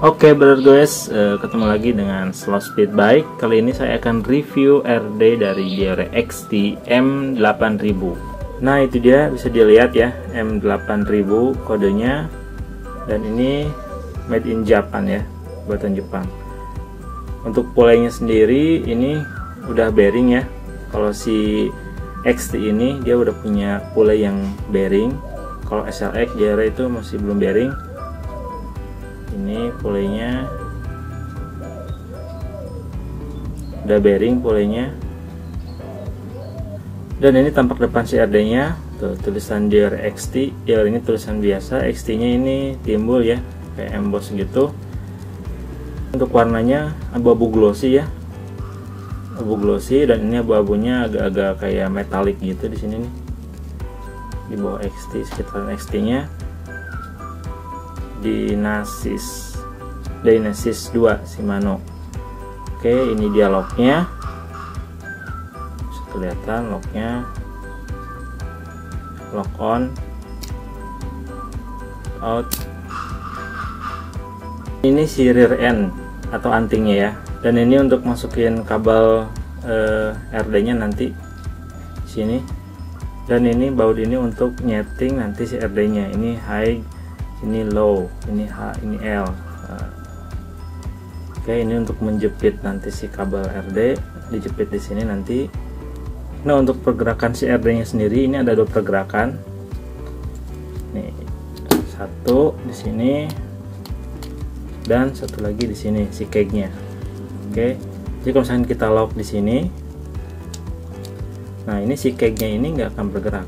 Oke brother guys, ketemu lagi dengan Slow Speed Bike. Kali ini saya akan review RD dari Diore XT M8000. Nah itu dia, bisa dilihat ya, M8000 kodenya. Dan ini made in Japan ya, buatan Jepang. Untuk polanya sendiri ini udah bearing ya. Kalau si XT ini dia udah punya pole yang bearing. Kalau SLX Diore itu masih belum bearing. Ini polenya udah bearing polenya, dan ini tampak depan CRD nya tuh, tulisan Diore XT. Diore ini tulisan biasa, XT nya ini timbul ya kayak emboss gitu. Untuk warnanya abu-abu glossy ya, abu glossy, dan ini abu-abunya agak-agak kayak metalik gitu di sini nih, di bawah XT, sekitaran XT nya. Dynesis 2 Shimano. Oke, ini dia locknya, bisa kelihatan locknya, lock on, out. Ini si rear end atau antingnya ya, dan ini untuk masukin kabel RD nya nanti sini, dan ini baut ini untuk nyeting nanti si RD nya. Ini high, ini low, ini H, ini L. Oke, ini untuk menjepit nanti si kabel RD, dijepit di sini nanti. Nah, untuk pergerakan si RD nya sendiri ini ada dua pergerakan. Nih, satu di sini dan satu lagi di sini si keg-nya. Oke, jadi kalau misalnya kita lock di sini, nah ini si keg-nya ini nggak akan bergerak,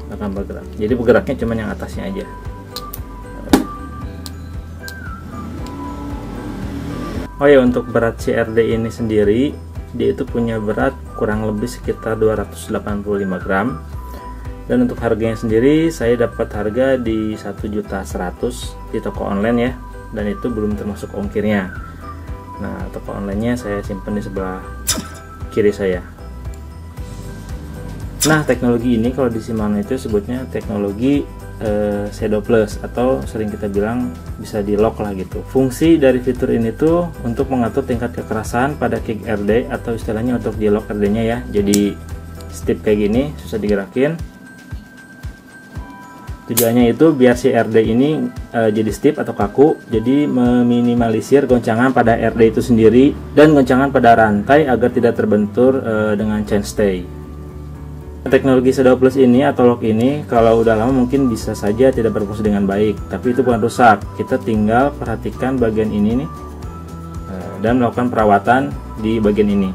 nggak akan bergerak. Jadi bergeraknya cuma yang atasnya aja. Oh ya, untuk berat CRD ini sendiri, dia itu punya berat kurang lebih sekitar 285 gram. Dan untuk harganya sendiri, saya dapat harga di 1.100.000 di toko online ya, dan itu belum termasuk ongkirnya. Nah, toko onlinenya saya simpan di sebelah kiri saya. Nah, teknologi ini kalau di Shimano itu sebutnya teknologi Shadow Plus, atau sering kita bilang bisa di lock lah gitu. Fungsi dari fitur ini tuh untuk mengatur tingkat kekerasan pada kick RD, atau istilahnya untuk di lock RD nya ya. Jadi stiff kayak gini, susah digerakin. Tujuannya itu biar si RD ini jadi stiff atau kaku, jadi meminimalisir goncangan pada RD itu sendiri dan goncangan pada rantai agar tidak terbentur dengan chainstay. Teknologi Shadow Plus ini atau lock ini kalau udah lama mungkin bisa saja tidak berfungsi dengan baik, tapi itu bukan rusak. Kita tinggal perhatikan bagian ini nih, dan melakukan perawatan di bagian ini.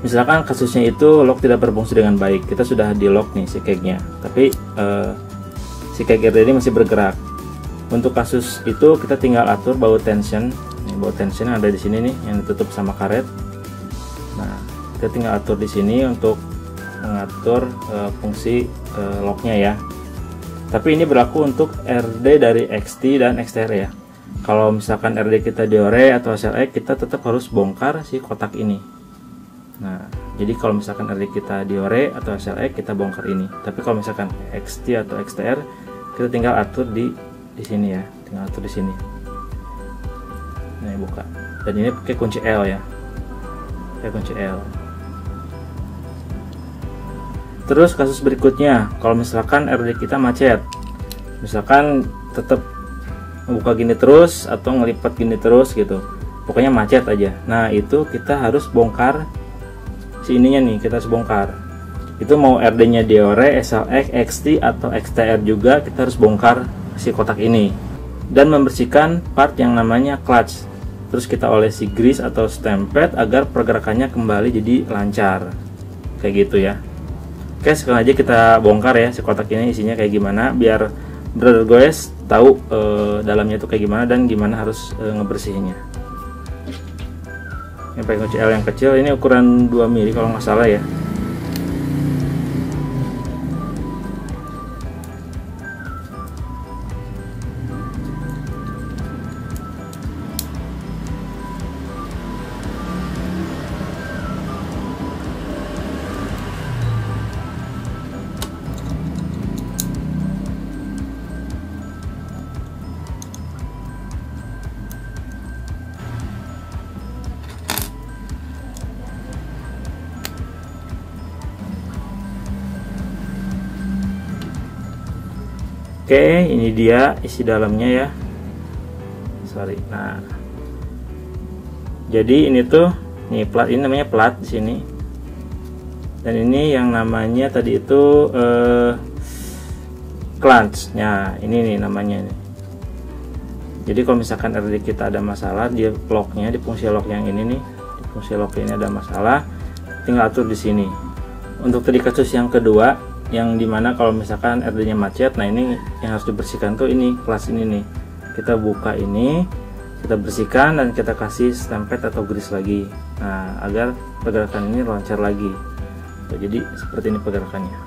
Misalkan kasusnya itu lock tidak berfungsi dengan baik, kita sudah di lock nih si keg-nya, tapi si keg RD ini masih bergerak. Untuk kasus itu kita tinggal atur baut tension. Nih, baut tension ada di sini nih yang ditutup sama karet. Nah, kita tinggal atur di sini untuk mengatur fungsi locknya ya. Tapi ini berlaku untuk RD dari XT dan XTR ya. Kalau misalkan RD kita Diore atau SLX, kita tetap harus bongkar si kotak ini. Nah, jadi kalau misalkan RD kita Diore atau SLX, kita bongkar ini. Tapi kalau misalkan XT atau XTR, kita tinggal atur di sini ya, tinggal atur di sini. Nah, buka. Dan ini pakai kunci L ya, pakai kunci L. Terus kasus berikutnya, kalau misalkan RD kita macet, misalkan tetap membuka gini terus atau ngelipat gini terus gitu, pokoknya macet aja. Nah, itu kita harus bongkar si ininya nih, kita harus bongkar. Itu mau RD nya Diore, SLX, XT atau XTR juga, kita harus bongkar si kotak ini dan membersihkan part yang namanya clutch. Terus kita olesi grease atau stamp pad agar pergerakannya kembali jadi lancar, kayak gitu ya. Oke, sekarang aja kita bongkar ya si kotak ini isinya kayak gimana, biar brother guys tahu dalamnya tuh kayak gimana dan gimana harus ngebersihinnya. Ini pakai kunci L yang kecil, ini ukuran 2 mili kalau nggak salah ya. Oke, ini dia isi dalamnya ya. Sorry. Nah, jadi ini tuh, nih plat, ini namanya plat di sini. Dan ini yang namanya tadi itu clutch. Nah, ini nih namanya nih. Jadi kalau misalkan RD kita ada masalah, dia locknya di fungsi lock yang ini nih, di fungsi lock ini ada masalah, tinggal atur di sini. Untuk tadi kasus yang kedua, yang dimana kalau misalkan RD-nya macet, nah ini yang harus dibersihkan tuh ini kelas ini nih. Kita buka ini, kita bersihkan dan kita kasih stempet atau grease lagi. Nah, agar pergerakan ini lancar lagi. Tuh, jadi seperti ini pergerakannya.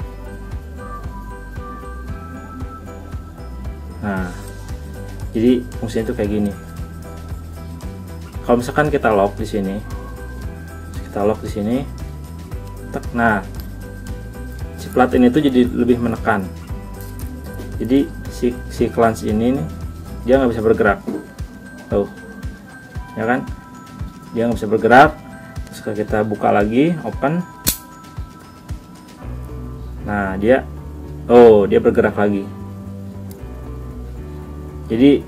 Nah, jadi fungsinya itu kayak gini. Kalau misalkan kita lock di sini, nah si plat ini tuh jadi lebih menekan. Jadi si clutch ini nih, dia nggak bisa bergerak. Tuh, ya kan? Dia nggak bisa bergerak. Terus kita buka lagi, open. Nah, dia bergerak lagi. Jadi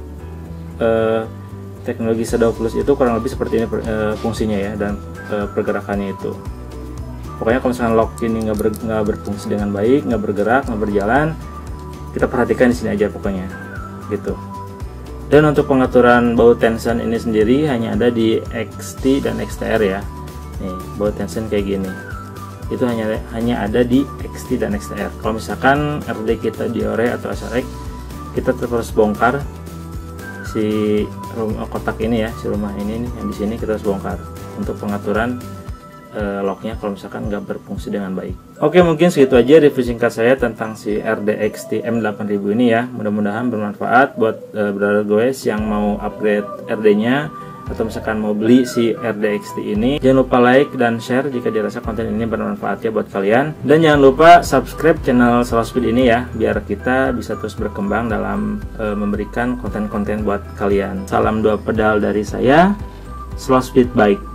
teknologi Shadow Plus itu kurang lebih seperti ini fungsinya ya, dan pergerakannya itu. Pokoknya kalau misalkan lock ini nggak berfungsi dengan baik, nggak bergerak, nggak berjalan, kita perhatikan di sini aja pokoknya, gitu. Dan untuk pengaturan baut tension ini sendiri hanya ada di XT dan XTR ya. Nih, baut tension kayak gini. Itu hanya ada di XT dan XTR. Kalau misalkan RD kita diore atau SRX, kita terus bongkar si kotak ini ya, si rumah ini nih, yang di sini kita harus bongkar untuk pengaturan locknya kalau misalkan nggak berfungsi dengan baik. Oke, mungkin segitu aja review singkat saya tentang si RDXT M8000 ini ya. Mudah-mudahan bermanfaat buat brother gue yang mau upgrade RD-nya atau misalkan mau beli si RDXT ini. Jangan lupa like dan share jika dirasa konten ini bermanfaat ya buat kalian. Dan jangan lupa subscribe channel Slow Speed ini ya, biar kita bisa terus berkembang dalam memberikan konten-konten buat kalian. Salam 2 pedal dari saya, Slow Speed Bike.